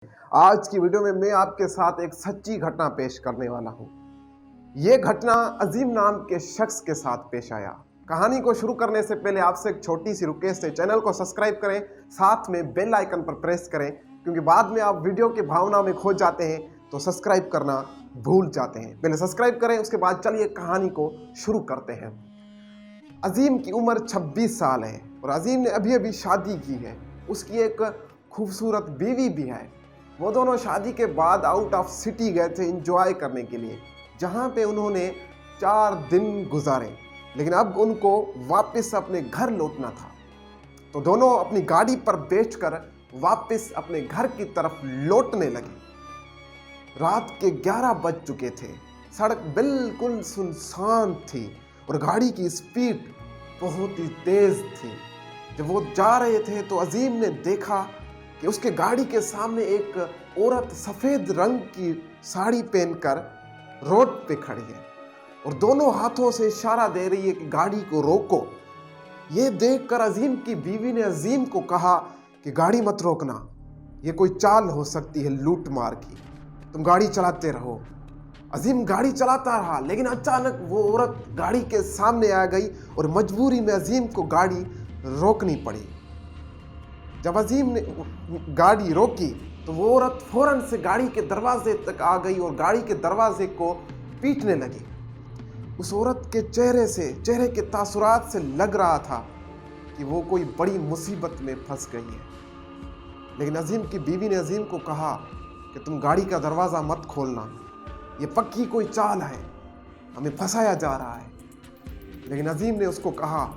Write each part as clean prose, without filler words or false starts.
آج کی ویڈیو میں آپ کے ساتھ ایک سچی گھٹنا پیش کرنے والا ہوں۔ یہ گھٹنا عظیم نام کے شخص کے ساتھ پیش آیا۔ کہانی کو شروع کرنے سے پہلے آپ سے ایک چھوٹی سی ریکویسٹ ہے، چینل کو سبسکرائب کریں، ساتھ میں بیل آئیکن پر پریس کریں، کیونکہ بعد میں آپ ویڈیو کے بھاؤنا میں کھو جاتے ہیں تو سبسکرائب کرنا بھول جاتے ہیں۔ پہلے سبسکرائب کریں، اس کے بعد چلیے کہانی کو شروع کرتے ہیں۔ عظیم کی عمر 26 سال ہے اور عظیم نے ابھی شادی کی ہے۔ اس کی ایک خوبصورت بیوی بھی ہے۔ وہ دونوں شادی کے بعد آؤٹ آف سٹی گئے تھے انجوائے کرنے کے لیے، جہاں پہ انہوں نے 4 دن گزارے، لیکن اب ان کو واپس اپنے گھر لوٹنا تھا۔ تو دونوں اپنی گاڑی پر بیٹھ کر واپس اپنے گھر کی طرف لوٹنے لگے۔ رات کے 11 بج چکے تھے، سڑک بالکل سنسان تھی اور گاڑی کی سپیڈ بہت ہی تیز تھی۔ جب وہ جا رہے تھے تو عظیم نے دیکھا کہ اس کے گاڑی کے سامنے ایک عورت سفید رنگ کی ساڑی پہن کر روڈ پہ کھڑی ہے اور دونوں ہاتھوں سے اشارہ دے رہی ہے کہ گاڑی کو روکو۔ یہ دیکھ کر عظیم کی بیوی نے عظیم کو کہا کہ گاڑی مت روکنا، یہ کوئی چال ہو سکتی ہے لوٹ مار کی، تم گاڑی چلاتے رہو۔ عظیم گاڑی چلاتا رہا، لیکن اچانک وہ عورت گاڑی کے سامنے آ گئی اور مجبوری میں عظیم کو گاڑی روکنی پڑی۔ جب عظیم نے گاڑی روکی تو وہ عورت فوراً سے گاڑی کے دروازے تک آ گئی اور گاڑی کے دروازے کو پیٹنے لگی۔ اس عورت کے چہرے کے تاثرات سے لگ رہا تھا کہ وہ کوئی بڑی مصیبت میں پھنس گئی ہے، لیکن عظیم کی بیوی نے عظیم کو کہا کہ تم گاڑی کا دروازہ مت کھولنا، یہ پکی کوئی چال ہے، ہمیں پھنسایا جا رہا ہے۔ لیکن عظیم نے اس کو کہا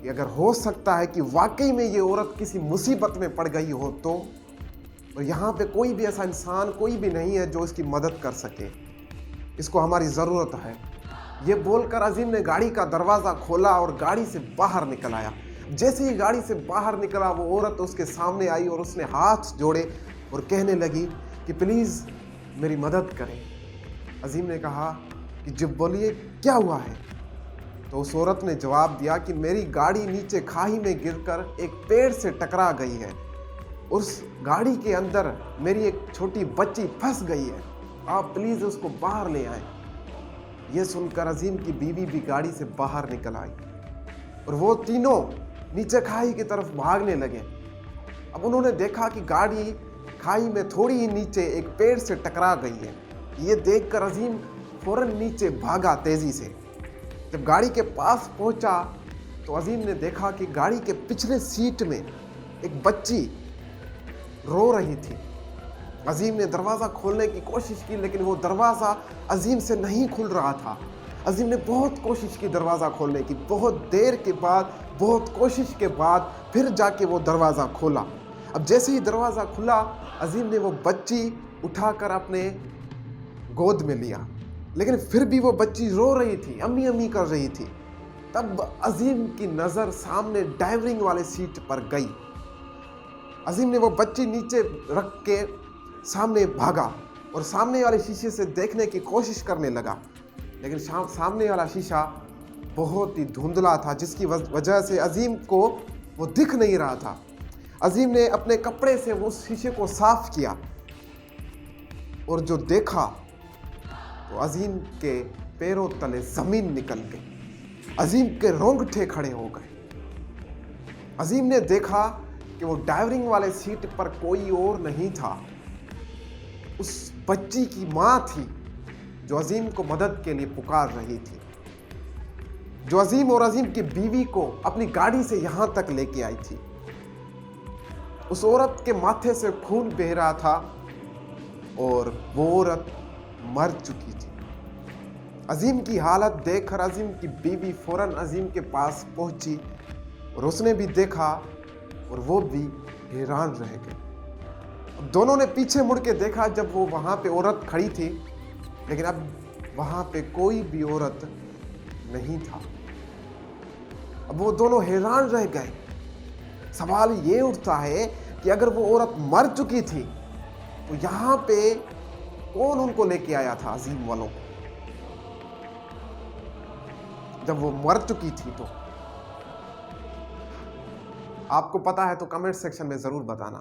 کہ اگر ہو سکتا ہے کہ واقعی میں یہ عورت کسی مصیبت میں پڑ گئی ہو تو، اور یہاں پہ کوئی بھی ایسا انسان کوئی بھی نہیں ہے جو اس کی مدد کر سکے، اس کو ہماری ضرورت ہے۔ یہ بول کر عظیم نے گاڑی کا دروازہ کھولا اور گاڑی سے باہر نکل آیا۔ جیسے ہی گاڑی سے باہر نکلا وہ عورت اس کے سامنے آئی اور اس نے ہاتھ جوڑے اور کہنے لگی کہ پلیز میری مدد کریں۔ عظیم نے کہا کہ جب بولیے کیا ہوا ہے؟ تو اس عورت نے جواب دیا کہ میری گاڑی نیچے کھائی میں گر کر ایک پیڑ سے ٹکرا گئی ہے، اس گاڑی کے اندر میری ایک چھوٹی بچی پھنس گئی ہے، آپ پلیز اس کو باہر لے آئیں۔ یہ سن کر عظیم کی بیوی بھی گاڑی سے باہر نکل آئی اور وہ تینوں نیچے کھائی کی طرف بھاگنے لگے۔ اب انہوں نے دیکھا کہ گاڑی کھائی میں تھوڑی ہی نیچے ایک پیڑ سے ٹکرا گئی ہے۔ یہ دیکھ کر عظیم فوراً نیچے بھاگا تیزی سے۔ جب گاڑی کے پاس پہنچا تو عظیم نے دیکھا کہ گاڑی کے پچھلے سیٹ میں ایک بچی رو رہی تھی۔ عظیم نے دروازہ کھولنے کی کوشش کی، لیکن وہ دروازہ عظیم سے نہیں کھل رہا تھا۔ عظیم نے بہت کوشش کی دروازہ کھولنے کی، بہت دیر کے بعد، بہت کوشش کے بعد پھر جا کے وہ دروازہ کھولا۔ اب جیسے ہی دروازہ کھلا عظیم نے وہ بچی اٹھا کر اپنے گود میں لیا، لیکن پھر بھی وہ بچی رو رہی تھی، امی امی کر رہی تھی۔ تب عظیم کی نظر سامنے ڈرائیونگ والے سیٹ پر گئی۔ عظیم نے وہ بچی نیچے رکھ کے سامنے بھاگا اور سامنے والے شیشے سے دیکھنے کی کوشش کرنے لگا، لیکن سامنے والا شیشہ بہت ہی دھندلا تھا، جس کی وجہ سے عظیم کو وہ دکھ نہیں رہا تھا۔ عظیم نے اپنے کپڑے سے وہ شیشے کو صاف کیا اور جو دیکھا تو عظیم کے پیروں تلے زمین نکل گئی، عظیم کے رونگٹے کھڑے ہو گئے۔ عظیم نے دیکھا کہ وہ ڈرائیونگ والے سیٹ پر کوئی اور نہیں تھا، اس بچی کی ماں تھی جو عظیم کو مدد کے لیے پکار رہی تھی، جو عظیم اور عظیم کی بیوی کو اپنی گاڑی سے یہاں تک لے کے آئی تھی۔ اس عورت کے ماتھے سے خون بہہ رہا تھا اور وہ عورت مر چکی تھی۔ عظیم کی حالت دیکھ کر عظیم کی بیوی فوراً عظیم کے پاس پہنچی اور اس نے بھی دیکھا اور وہ بھی حیران رہ گئی۔ اب دونوں نے پیچھے مڑ کے دیکھا جب وہ وہاں پہ عورت کھڑی تھی، لیکن اب وہاں پہ کوئی بھی عورت نہیں تھا۔ اب وہ دونوں حیران رہ گئے۔ سوال یہ اٹھتا ہے کہ اگر وہ عورت مر چکی تھی تو یہاں پہ کون ان کو لے کے آیا تھا عظیم والوں کو؟ جب وہ مر چکی تھی تو آپ کو پتا ہے تو کمنٹ سیکشن میں ضرور بتانا۔